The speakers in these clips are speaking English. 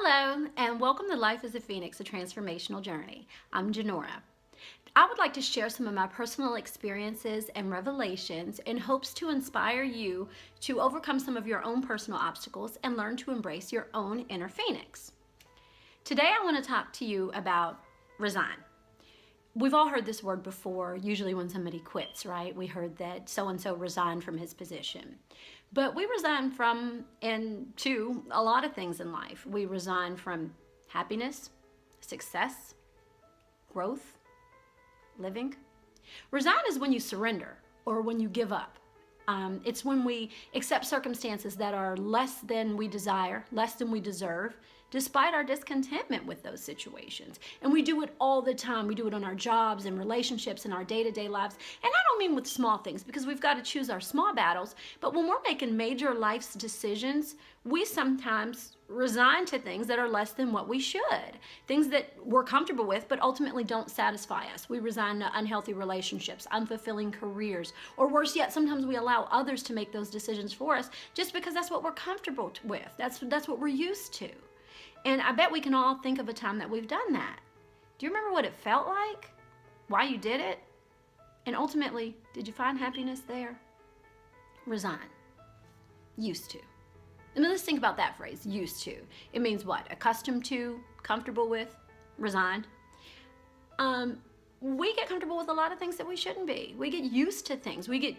Hello, and welcome to Life as a Phoenix, a Transformational Journey. I'm Janora. I would like to share some of my personal experiences and revelations in hopes to inspire you to overcome some of your own personal obstacles and learn to embrace your own inner Phoenix. Today I want to talk to you about resign. We've all heard this word before, usually when somebody quits, right? We heard that so-and-so resigned from his position. But we resign from and to a lot of things in life. We resign from happiness, success, growth, living. Resign is when you surrender or when you give up. It's when we accept circumstances that are less than we desire, less than we deserve, despite our discontentment with those situations. And we do it all the time. We do it on our jobs and relationships and our day-to-day lives. And I don't mean with small things, because we've got to choose our small battles. But when we're making major life's decisions, we sometimes resign to things that are less than what we should. Things that we're comfortable with, but ultimately don't satisfy us. We resign to unhealthy relationships, unfulfilling careers, or worse yet, sometimes we allow others to make those decisions for us just because that's what we're comfortable with. That's what we're used to. And I bet we can all think of a time that we've done that. Do you remember what it felt like? Why you did it? And ultimately, did you find happiness there? Resign. Used to. And let's think about that phrase, used to. It means what? Accustomed to, comfortable with, resigned. We get comfortable with a lot of things that we shouldn't be. We get used to things. We get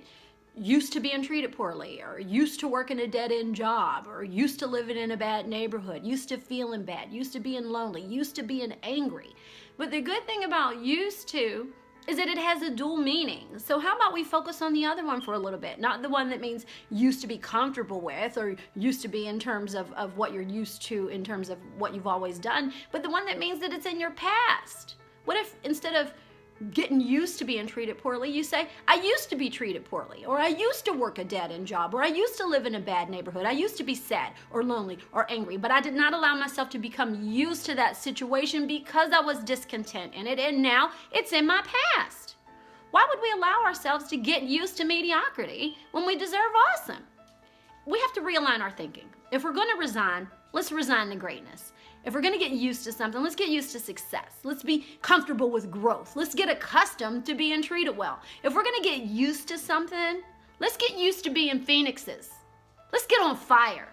used to being treated poorly, or used to working a dead-end job, or used to living in a bad neighborhood, used to feeling bad, used to being lonely, used to being angry. But the good thing about used to is that it has a dual meaning. So how about we focus on the other one for a little bit? Not the one that means used to be comfortable with, or used to be in terms of what you're used to in terms of what you've always done, but the one that means that it's in your past. What if instead of getting used to being treated poorly, you say, I used to be treated poorly, or I used to work a dead-end job, or I used to live in a bad neighborhood, I used to be sad or lonely or angry, but I did not allow myself to become used to that situation because I was discontent in it, and now it's in my past. Why would we allow ourselves to get used to mediocrity when we deserve awesome? We have to realign our thinking. If we're going to resign, let's resign to greatness. If we're going to get used to something, let's get used to success. Let's be comfortable with growth. Let's get accustomed to being treated well. If we're going to get used to something, let's get used to being phoenixes. Let's get on fire.